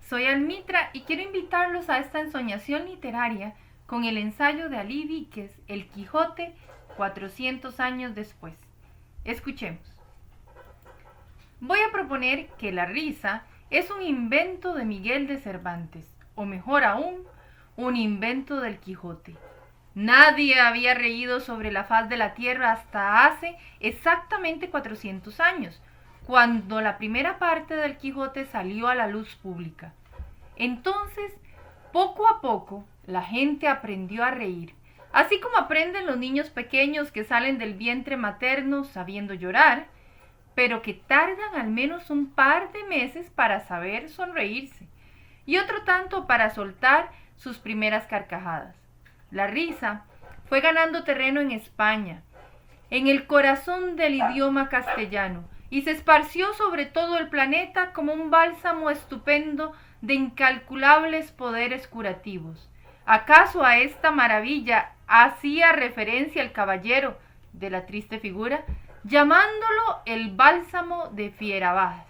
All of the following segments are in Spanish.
soy Almitra y quiero invitarlos a esta ensoñación literaria con el ensayo de Alí Víquez, El Quijote, 400 años después. Escuchemos. Voy a proponer que la risa es un invento de Miguel de Cervantes, o mejor aún, un invento del Quijote. Nadie había reído sobre la faz de la tierra hasta hace exactamente 400 años, cuando la primera parte del Quijote salió a la luz pública. Entonces, poco a poco, la gente aprendió a reír, así como aprenden los niños pequeños que salen del vientre materno sabiendo llorar, pero que tardan al menos un par de meses para saber sonreírse, y otro tanto para soltar sus primeras carcajadas. La risa fue ganando terreno en España, en el corazón del idioma castellano, y se esparció sobre todo el planeta como un bálsamo estupendo de incalculables poderes curativos. ¿Acaso a esta maravilla hacía referencia el caballero de la triste figura, llamándolo el bálsamo de Fierabás?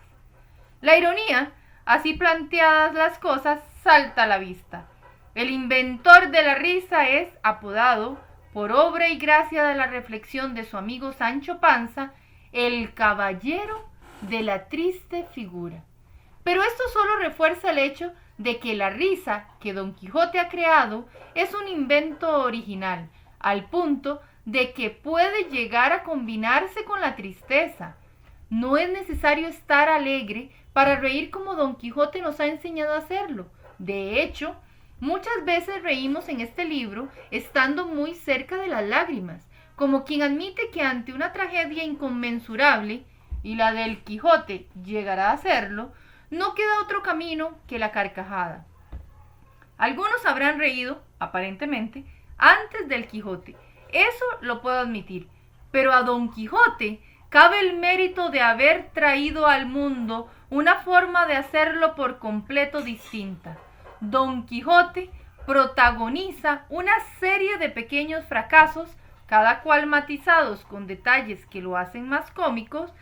La ironía, así planteadas las cosas, salta a la vista. El inventor de la risa es apodado, por obra y gracia de la reflexión de su amigo Sancho Panza, el caballero de la triste figura. Pero esto solo refuerza el hecho de que la risa que Don Quijote ha creado es un invento original, al punto de que puede llegar a combinarse con la tristeza. No es necesario estar alegre para reír como Don Quijote nos ha enseñado a hacerlo. De hecho, muchas veces reímos en este libro estando muy cerca de las lágrimas, como quien admite que ante una tragedia inconmensurable, y la del Quijote llegará a serlo, no queda otro camino que la carcajada. Algunos habrán reído, aparentemente, antes del Quijote. Eso lo puedo admitir. Pero a Don Quijote cabe el mérito de haber traído al mundo una forma de hacerlo por completo distinta. Don Quijote protagoniza una serie de pequeños fracasos, cada cual matizados con detalles que lo hacen más cómicos,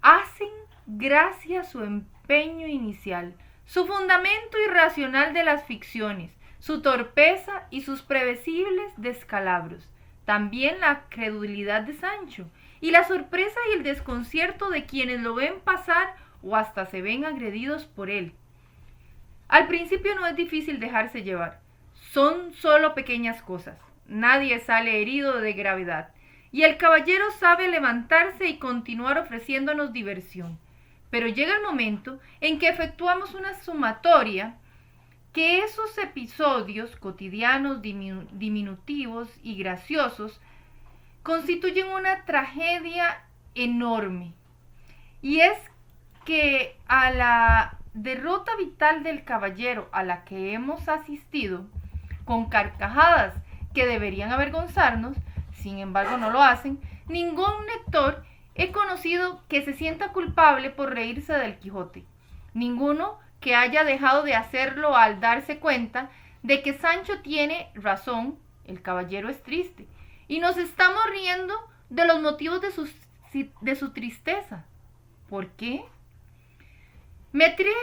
hacen gracia a su empeño inicial, su fundamento irracional de las ficciones, su torpeza y sus previsibles descalabros, también la credulidad de Sancho, y la sorpresa y el desconcierto de quienes lo ven pasar o hasta se ven agredidos por él. Al principio no es difícil dejarse llevar, son solo pequeñas cosas, nadie sale herido de gravedad, y el caballero sabe levantarse y continuar ofreciéndonos diversión. Pero llega el momento en que efectuamos una sumatoria que esos episodios cotidianos, diminutivos y graciosos constituyen una tragedia enorme. Y es que a la derrota vital del caballero a la que hemos asistido, con carcajadas que deberían avergonzarnos, sin embargo no lo hacen, ningún lector he conocido que se sienta culpable por reírse del Quijote. Ninguno que haya dejado de hacerlo al darse cuenta de que Sancho tiene razón, el caballero es triste, y nos estamos riendo de los motivos de su tristeza. ¿Por qué? Me atrevo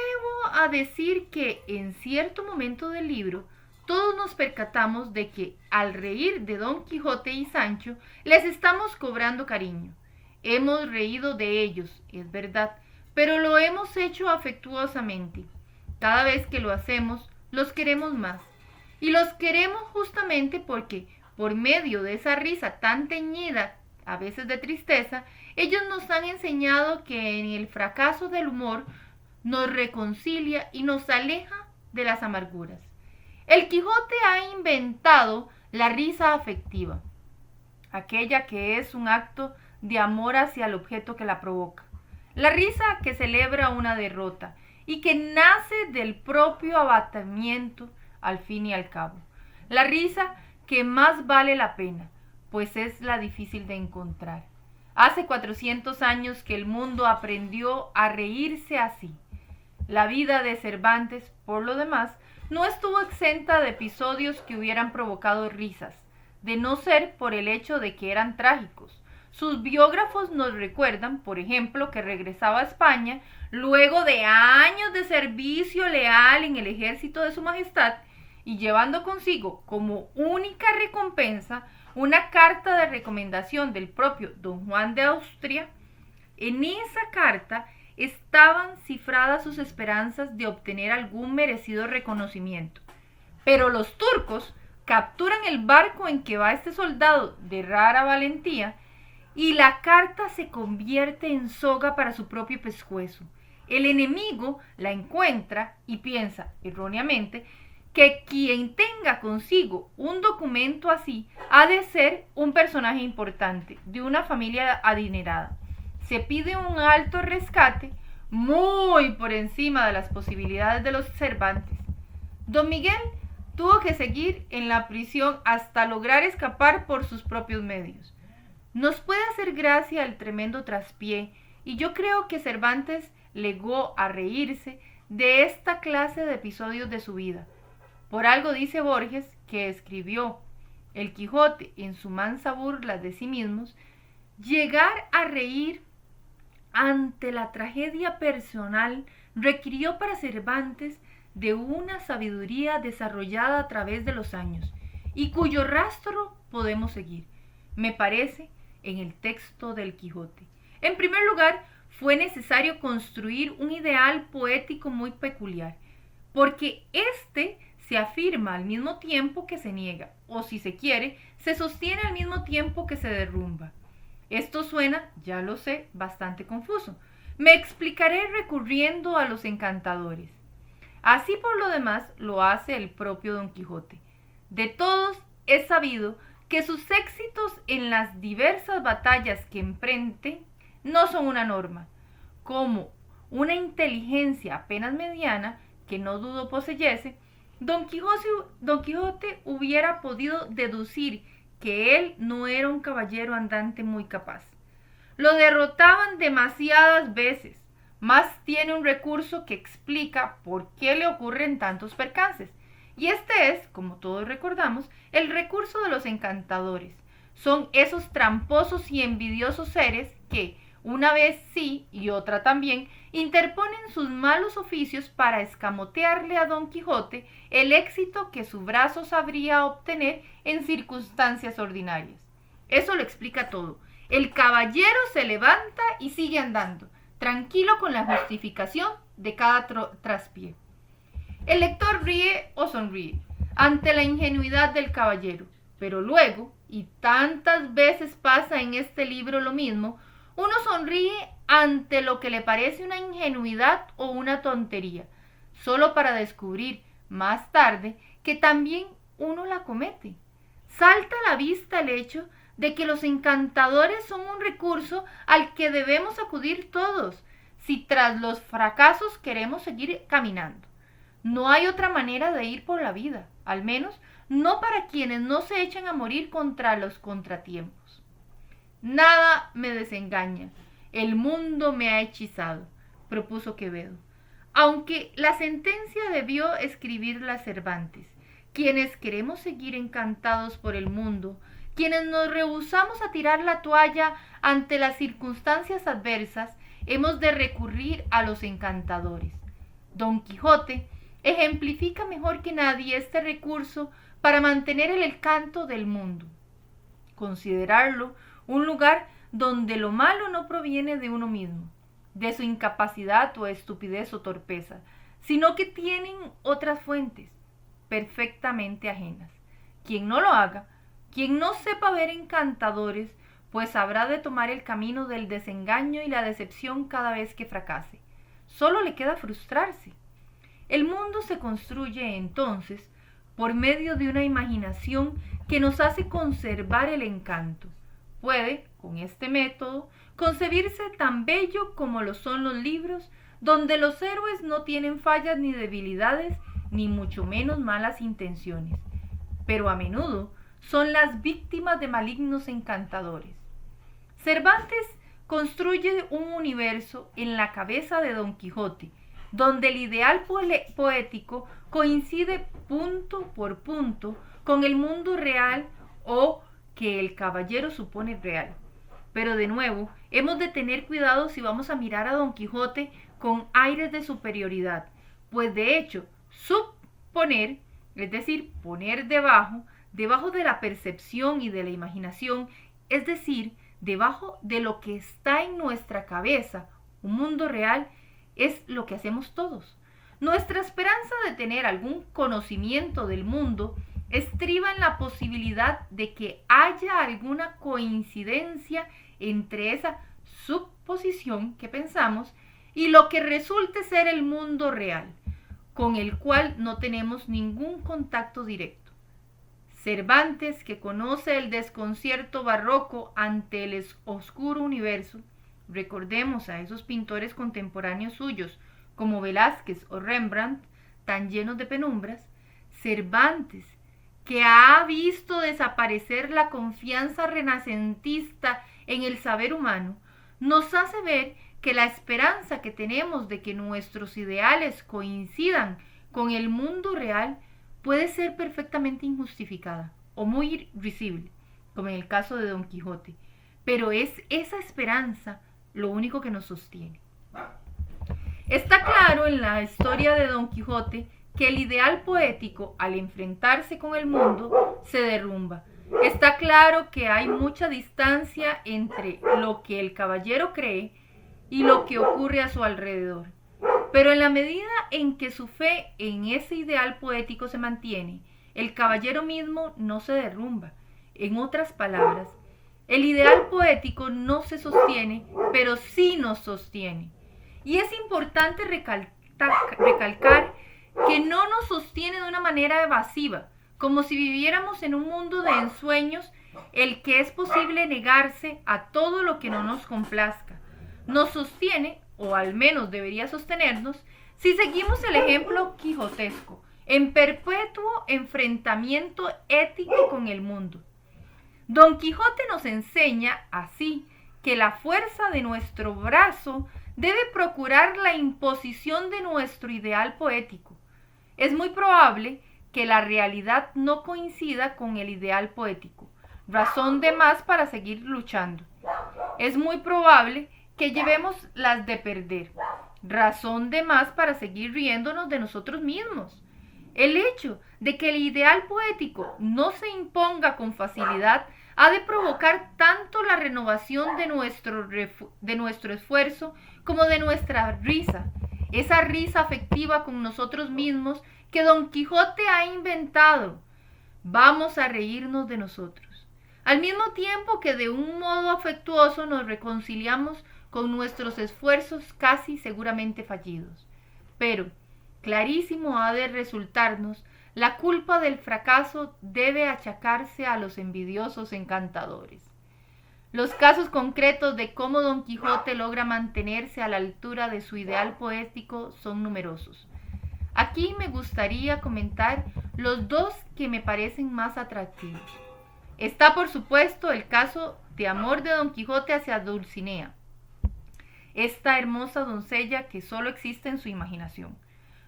a decir que en cierto momento del libro todos nos percatamos de que al reír de Don Quijote y Sancho les estamos cobrando cariño. Hemos reído de ellos, es verdad, pero lo hemos hecho afectuosamente. Cada vez que lo hacemos, los queremos más. Y los queremos justamente porque, por medio de esa risa tan teñida, a veces de tristeza, ellos nos han enseñado que en el fracaso del humor nos reconcilia y nos aleja de las amarguras. El Quijote ha inventado la risa afectiva, aquella que es un acto de amor hacia el objeto que la provoca. La risa que celebra una derrota y que nace del propio abatimiento al fin y al cabo. La risa que más vale la pena, pues es la difícil de encontrar. Hace 400 años que el mundo aprendió a reírse así. La vida de Cervantes, por lo demás, no estuvo exenta de episodios que hubieran provocado risas, de no ser por el hecho de que eran trágicos. sus biógrafos nos recuerdan, por ejemplo, que regresaba a España luego de años de servicio leal en el ejército de su majestad y llevando consigo como única recompensa una carta de recomendación del propio don Juan de Austria. En esa carta estaban cifradas sus esperanzas de obtener algún merecido reconocimiento. Pero los turcos capturan el barco en que va este soldado de rara valentía y la carta se convierte en soga para su propio pescuezo. El enemigo la encuentra y piensa, erróneamente, que quien tenga consigo un documento así ha de ser un personaje importante, de una familia adinerada. Se pide un alto rescate, muy por encima de las posibilidades de los Cervantes. Don Miguel tuvo que seguir en la prisión hasta lograr escapar por sus propios medios. Nos puede hacer gracia el tremendo traspié, y yo creo que Cervantes legó a reírse de esta clase de episodios de su vida. Por algo dice Borges, que escribió El Quijote en su mansa burla de sí mismos, llegar a reír ante la tragedia personal requirió para Cervantes de una sabiduría desarrollada a través de los años y cuyo rastro podemos seguir, me parece, en el texto del Quijote. En primer lugar, fue necesario construir un ideal poético muy peculiar, porque éste se afirma al mismo tiempo que se niega, o si se quiere, se sostiene al mismo tiempo que se derrumba. Esto suena, ya lo sé, bastante confuso. Me explicaré recurriendo a los encantadores. Así por lo demás lo hace el propio Don Quijote. De todos es sabido que sus éxitos en las diversas batallas que emprende no son una norma, como una inteligencia apenas mediana, que no dudo poseyese, Don Quijote hubiera podido deducir que él no era un caballero andante muy capaz. Lo derrotaban demasiadas veces, más tiene un recurso que explica por qué le ocurren tantos percances. Y este es, como todos recordamos, el recurso de los encantadores. Son esos tramposos y envidiosos seres que, una vez sí y otra también, interponen sus malos oficios para escamotearle a Don Quijote el éxito que su brazo sabría obtener en circunstancias ordinarias. Eso lo explica todo. El caballero se levanta y sigue andando, tranquilo con la justificación de cada traspié. El lector ríe o sonríe ante la ingenuidad del caballero, pero luego, y tantas veces pasa en este libro lo mismo, uno sonríe ante lo que le parece una ingenuidad o una tontería, solo para descubrir más tarde que también uno la comete. Salta a la vista el hecho de que los encantadores son un recurso al que debemos acudir todos, si tras los fracasos queremos seguir caminando. No hay otra manera de ir por la vida, al menos no para quienes no se echan a morir contra los contratiempos. Nada me desengaña, el mundo me ha hechizado, propuso Quevedo. Aunque la sentencia debió escribirla Cervantes, quienes queremos seguir encantados por el mundo, quienes nos rehusamos a tirar la toalla ante las circunstancias adversas, hemos de recurrir a los encantadores. Don Quijote ejemplifica mejor que nadie este recurso para mantener el encanto del mundo. Considerarlo un lugar donde lo malo no proviene de uno mismo, de su incapacidad o estupidez o torpeza, sino que tienen otras fuentes perfectamente ajenas. Quien no lo haga, quien no sepa ver encantadores, pues habrá de tomar el camino del desengaño y la decepción cada vez que fracase. Solo le queda frustrarse. El mundo se construye entonces por medio de una imaginación que nos hace conservar el encanto. Puede, con este método, concebirse tan bello como lo son los libros, donde los héroes no tienen fallas ni debilidades, ni mucho menos malas intenciones, pero a menudo son las víctimas de malignos encantadores. Cervantes construye un universo en la cabeza de Don Quijote, donde el ideal poético coincide punto por punto con el mundo real o que el caballero supone real. Pero de nuevo, hemos de tener cuidado si vamos a mirar a Don Quijote con aires de superioridad, pues de hecho, suponer, es decir, poner debajo de la percepción y de la imaginación, es decir, debajo de lo que está en nuestra cabeza, un mundo real, es lo que hacemos todos. Nuestra esperanza de tener algún conocimiento del mundo estriba en la posibilidad de que haya alguna coincidencia entre esa suposición que pensamos y lo que resulte ser el mundo real, con el cual no tenemos ningún contacto directo. Cervantes, que conoce el desconcierto barroco ante el oscuro universo, recordemos a esos pintores contemporáneos suyos como Velázquez o Rembrandt, tan llenos de penumbras, Cervantes, que ha visto desaparecer la confianza renacentista en el saber humano, nos hace ver que la esperanza que tenemos de que nuestros ideales coincidan con el mundo real puede ser perfectamente injustificada o muy risible, como en el caso de Don Quijote, pero es esa esperanza lo único que nos sostiene. Está claro en la historia de Don Quijote que el ideal poético, al enfrentarse con el mundo, se derrumba. Está claro que hay mucha distancia entre lo que el caballero cree y lo que ocurre a su alrededor. Pero en la medida en que su fe en ese ideal poético se mantiene, el caballero mismo no se derrumba. En otras palabras, el ideal poético no se sostiene, pero sí nos sostiene. Y es importante recalcar que no nos sostiene de una manera evasiva, como si viviéramos en un mundo de ensueños, el que es posible negarse a todo lo que no nos complazca. Nos sostiene, o al menos debería sostenernos, si seguimos el ejemplo quijotesco, en perpetuo enfrentamiento ético con el mundo. Don Quijote nos enseña así que la fuerza de nuestro brazo debe procurar la imposición de nuestro ideal poético. Es muy probable que la realidad no coincida con el ideal poético, razón de más para seguir luchando. Es muy probable que llevemos las de perder, razón de más para seguir riéndonos de nosotros mismos. El hecho de que el ideal poético no se imponga con facilidad ha de provocar tanto la renovación de nuestro esfuerzo como de nuestra risa, esa risa afectiva con nosotros mismos que Don Quijote ha inventado. Vamos a reírnos de nosotros, al mismo tiempo que de un modo afectuoso nos reconciliamos con nuestros esfuerzos casi seguramente fallidos. Pero, clarísimo ha de resultarnos, la culpa del fracaso debe achacarse a los envidiosos encantadores. Los casos concretos de cómo Don Quijote logra mantenerse a la altura de su ideal poético son numerosos. Aquí me gustaría comentar los dos que me parecen más atractivos. Está, por supuesto, el caso de amor de Don Quijote hacia Dulcinea, esta hermosa doncella que solo existe en su imaginación.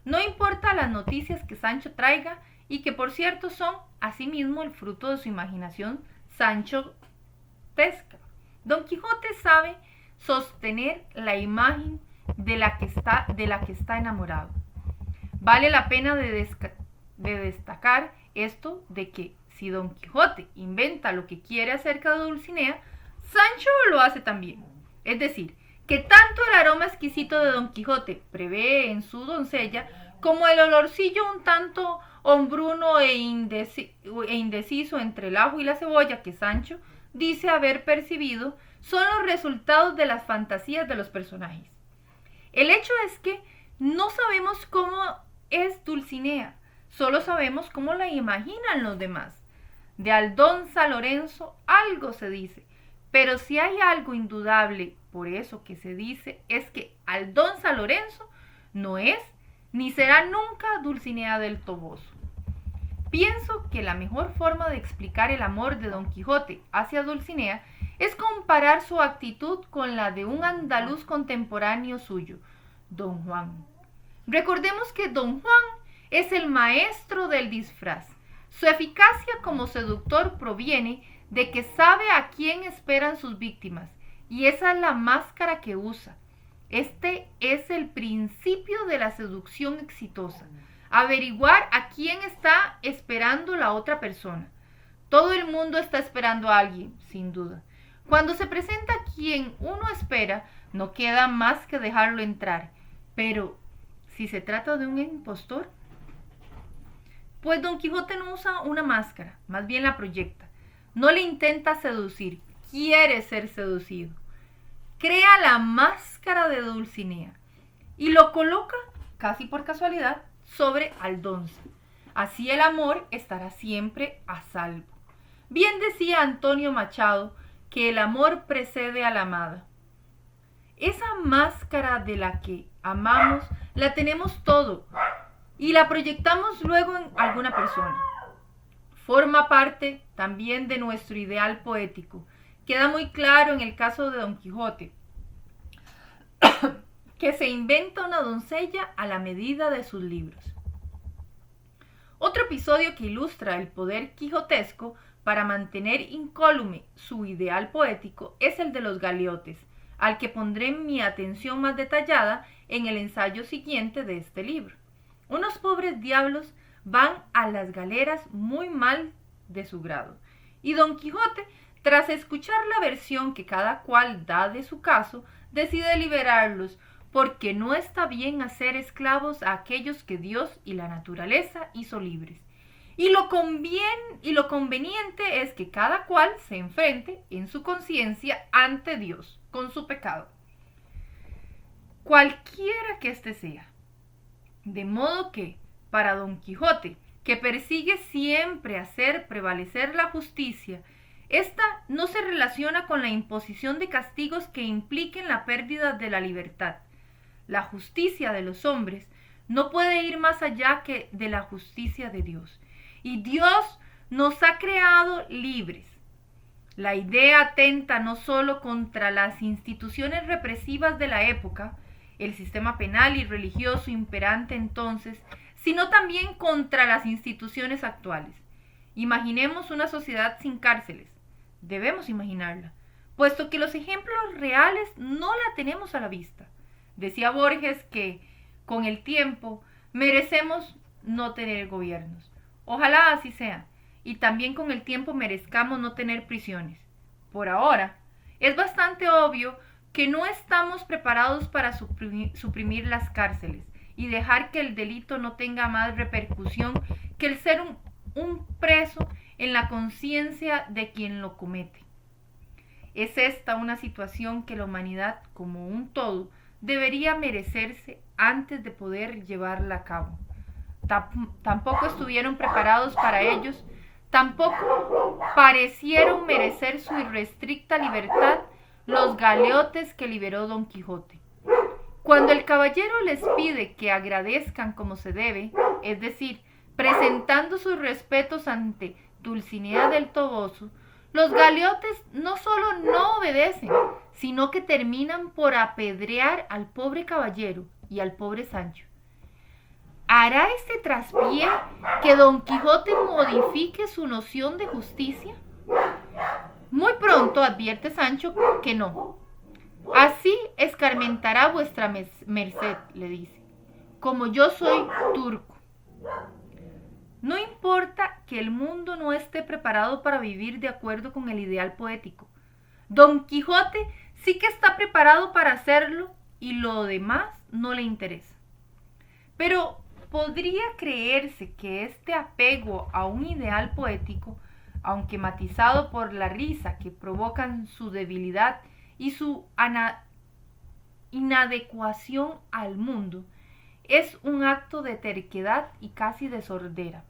No importa las noticias que Sancho traiga y que por cierto son asimismo el fruto de su imaginación sanchotesca. Don Quijote sabe sostener la imagen de la que está enamorado. Vale la pena de destacar esto de que si Don Quijote inventa lo que quiere acerca de Dulcinea, Sancho lo hace también. Es decir, que tanto el aroma exquisito de Don Quijote prevé en su doncella, como el olorcillo un tanto hombruno e indeciso entre el ajo y la cebolla que Sancho dice haber percibido, son los resultados de las fantasías de los personajes. El hecho es que no sabemos cómo es Dulcinea, solo sabemos cómo la imaginan los demás. De Aldonza Lorenzo algo se dice, pero si hay algo indudable por eso que se dice es que Aldonza Lorenzo no es ni será nunca Dulcinea del Toboso. Pienso que la mejor forma de explicar el amor de Don Quijote hacia Dulcinea es comparar su actitud con la de un andaluz contemporáneo suyo, Don Juan. Recordemos que Don Juan es el maestro del disfraz. Su eficacia como seductor proviene de que sabe a quién esperan sus víctimas Y esa es la máscara que usa. Este es el principio de la seducción exitosa. Averiguar a quién está esperando la otra persona. Todo el mundo está esperando a alguien, sin duda. Cuando se presenta quien uno espera, no queda más que dejarlo entrar. Pero, si se trata de un impostor, pues Don Quijote no usa una máscara, más bien la proyecta. No le intenta seducir, quiere ser seducido. Crea la máscara de Dulcinea y lo coloca, casi por casualidad, sobre Aldonza. Así el amor estará siempre a salvo. Bien decía Antonio Machado que el amor precede a la amada. Esa máscara de la que amamos la tenemos todo y la proyectamos luego en alguna persona. Forma parte también de nuestro ideal poético. Queda muy claro en el caso de Don Quijote, que se inventa una doncella a la medida de sus libros. Otro episodio que ilustra el poder quijotesco para mantener incólume su ideal poético es el de los galeotes, al que pondré mi atención más detallada en el ensayo siguiente de este libro. Unos pobres diablos van a las galeras muy mal de su grado, y Don Quijote, tras escuchar la versión que cada cual da de su caso, decide liberarlos, porque no está bien hacer esclavos a aquellos que Dios y la naturaleza hizo libres. Y lo conveniente es que cada cual se enfrente en su conciencia ante Dios con su pecado, cualquiera que éste sea. De modo que, para Don Quijote, que persigue siempre hacer prevalecer la justicia, esta no se relaciona con la imposición de castigos que impliquen la pérdida de la libertad. La justicia de los hombres no puede ir más allá que de la justicia de Dios. Y Dios nos ha creado libres. La idea atenta no solo contra las instituciones represivas de la época, el sistema penal y religioso imperante entonces, sino también contra las instituciones actuales. Imaginemos una sociedad sin cárceles. Debemos imaginarla, puesto que los ejemplos reales no la tenemos a la vista. Decía Borges que, con el tiempo, merecemos no tener gobiernos. Ojalá así sea, y también con el tiempo merezcamos no tener prisiones. Por ahora, es bastante obvio que no estamos preparados para suprimir las cárceles y dejar que el delito no tenga más repercusión que el ser un preso en la conciencia de quien lo comete. Es esta una situación que la humanidad, como un todo, debería merecerse antes de poder llevarla a cabo. Tampoco estuvieron preparados para ellos, tampoco parecieron merecer su irrestricta libertad los galeotes que liberó Don Quijote. Cuando el caballero les pide que agradezcan como se debe, es decir, presentando sus respetos ante Dulcinea del Toboso, los galeotes no solo no obedecen, sino que terminan por apedrear al pobre caballero y al pobre Sancho. ¿Hará este traspié que Don Quijote modifique su noción de justicia? Muy pronto advierte Sancho que no. Así escarmentará vuestra merced, le dice, como yo soy turco. No importa que el mundo no esté preparado para vivir de acuerdo con el ideal poético. Don Quijote sí que está preparado para hacerlo y lo demás no le interesa. Pero podría creerse que este apego a un ideal poético, aunque matizado por la risa que provocan su debilidad y su inadecuación al mundo, es un acto de terquedad y casi de sordera.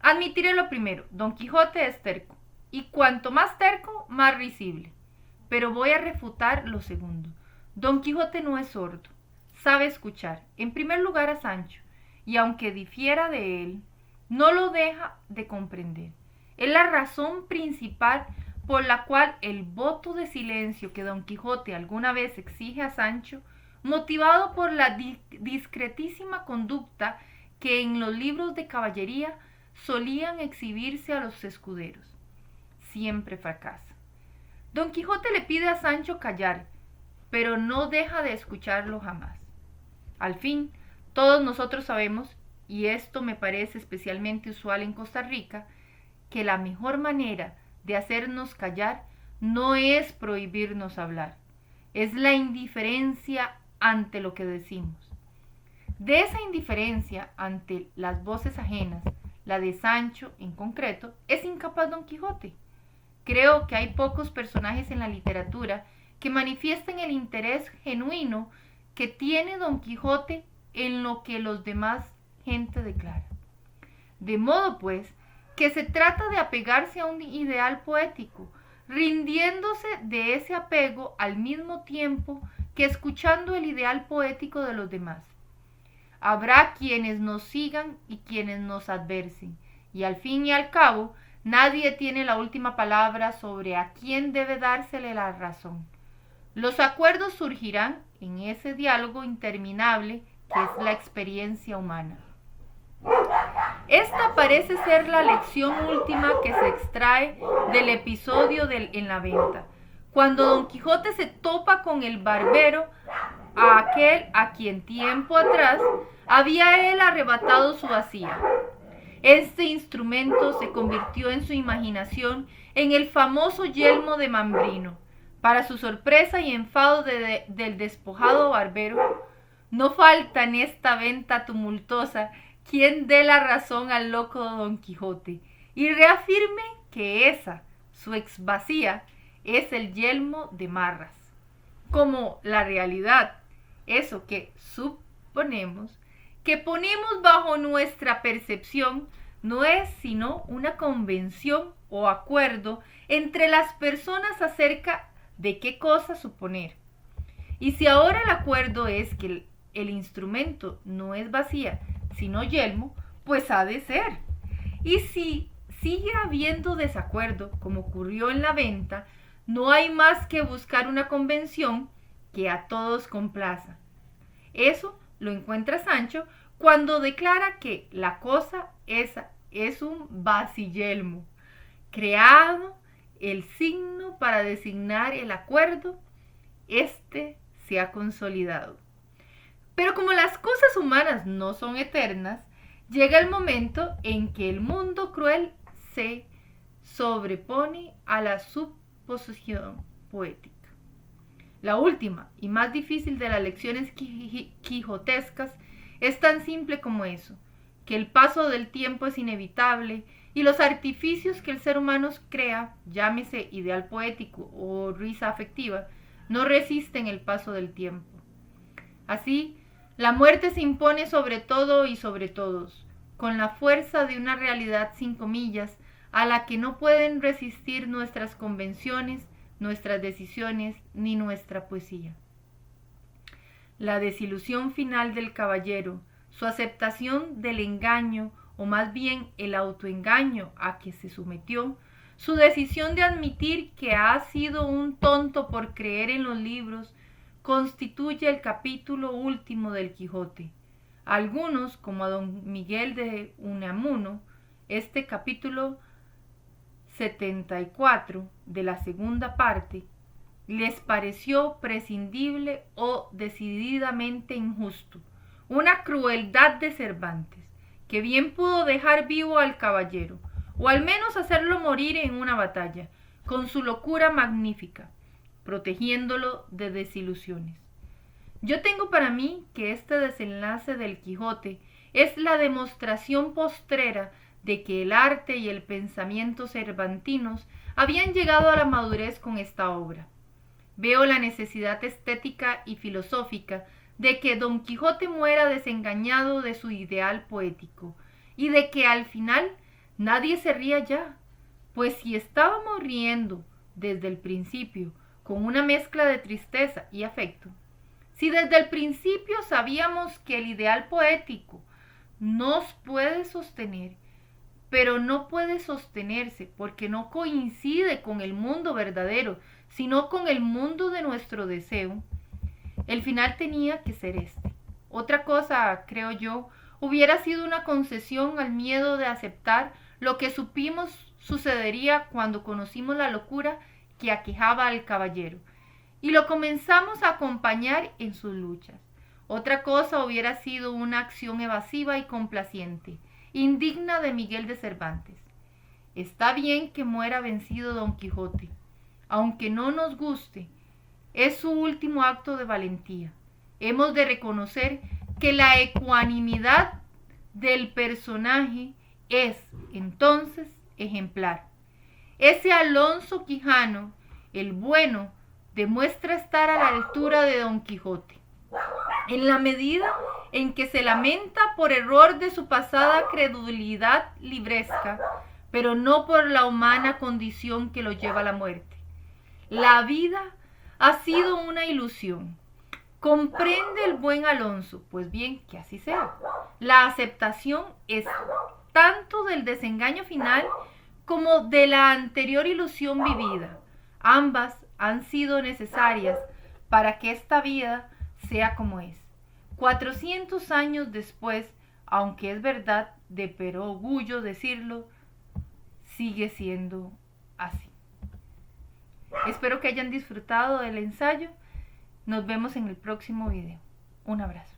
Admitiré lo primero, Don Quijote es terco, y cuanto más terco, más risible. Pero voy a refutar lo segundo. Don Quijote no es sordo, sabe escuchar, en primer lugar a Sancho, y aunque difiera de él, no lo deja de comprender. Es la razón principal por la cual el voto de silencio que Don Quijote alguna vez exige a Sancho, motivado por la discretísima conducta que en los libros de caballería solían exhibirse a los escuderos, siempre fracasa. Don Quijote le pide a Sancho callar, pero no deja de escucharlo jamás. Al fin, todos nosotros sabemos, y esto me parece especialmente usual en Costa Rica, que la mejor manera de hacernos callar no es prohibirnos hablar, es la indiferencia ante lo que decimos. De esa indiferencia ante las voces ajenas, la de Sancho en concreto, es incapaz Don Quijote. Creo que hay pocos personajes en la literatura que manifiesten el interés genuino que tiene Don Quijote en lo que los demás gente declara. De modo, pues, que se trata de apegarse a un ideal poético, rindiéndose de ese apego al mismo tiempo que escuchando el ideal poético de los demás. Habrá quienes nos sigan y quienes nos adversen, y al fin y al cabo, nadie tiene la última palabra sobre a quién debe dársele la razón. Los acuerdos surgirán en ese diálogo interminable que es la experiencia humana. Esta parece ser la lección última que se extrae del episodio en la venta, cuando Don Quijote se topa con el barbero, a aquel a quien tiempo atrás había él arrebatado su bacía. Este instrumento se convirtió en su imaginación en el famoso yelmo de Mambrino. Para su sorpresa y enfado del despojado barbero, no falta en esta venta tumultuosa quien dé la razón al loco Don Quijote y reafirme que esa, su exbacía, es el yelmo de Marras, como la realidad, eso que suponemos, que ponemos bajo nuestra percepción, no es sino una convención o acuerdo entre las personas acerca de qué cosa suponer. Y si ahora el acuerdo es que el instrumento no es bacía, sino yelmo, pues ha de ser. Y si sigue habiendo desacuerdo, como ocurrió en la venta, no hay más que buscar una convención que a todos complaza. Eso lo encuentra Sancho cuando declara que la cosa esa es un baciyelmo, creado el signo para designar el acuerdo, este se ha consolidado. Pero como las cosas humanas no son eternas, llega el momento en que el mundo cruel se sobrepone a la suposición poética. La última y más difícil de las lecciones quijotescas es tan simple como eso, que el paso del tiempo es inevitable y los artificios que el ser humano crea, llámese ideal poético o risa afectiva, no resisten el paso del tiempo. Así, la muerte se impone sobre todo y sobre todos, con la fuerza de una realidad sin comillas, a la que no pueden resistir nuestras convenciones, nuestras decisiones, ni nuestra poesía. La desilusión final del caballero, su aceptación del engaño, o más bien el autoengaño a que se sometió, su decisión de admitir que ha sido un tonto por creer en los libros, constituye el capítulo último del Quijote. Algunos, como a don Miguel de Unamuno, este capítulo 74 de la segunda parte, les pareció prescindible o decididamente injusto, una crueldad de Cervantes, que bien pudo dejar vivo al caballero, o al menos hacerlo morir en una batalla, con su locura magnífica, protegiéndolo de desilusiones. Yo tengo para mí que este desenlace del Quijote es la demostración postrera de que el arte y el pensamiento cervantinos habían llegado a la madurez con esta obra. Veo la necesidad estética y filosófica de que Don Quijote muera desengañado de su ideal poético y de que al final nadie se ría ya, pues si estábamos riendo desde el principio con una mezcla de tristeza y afecto, si desde el principio sabíamos que el ideal poético nos puede sostener, pero no puede sostenerse porque no coincide con el mundo verdadero, sino con el mundo de nuestro deseo, el final tenía que ser este. Otra cosa, creo yo, hubiera sido una concesión al miedo de aceptar lo que supimos sucedería cuando conocimos la locura que aquejaba al caballero, y lo comenzamos a acompañar en sus luchas. Otra cosa hubiera sido una acción evasiva y complaciente, indigna de Miguel de Cervantes. Está bien que muera vencido Don Quijote, aunque no nos guste, es su último acto de valentía. Hemos de reconocer que la ecuanimidad del personaje es, entonces, ejemplar. Ese Alonso Quijano, el bueno, demuestra estar a la altura de Don Quijote, en la medida en que se lamenta por error de su pasada credulidad libresca, pero no por la humana condición que lo lleva a la muerte. La vida ha sido una ilusión. Comprende el buen Alonso, pues bien, que así sea. La aceptación es tanto del desengaño final como de la anterior ilusión vivida. Ambas han sido necesarias para que esta vida sea como es. 400 años después, aunque es verdad de perogrullo decirlo, sigue siendo así. Espero que hayan disfrutado del ensayo. Nos vemos en el próximo video. Un abrazo.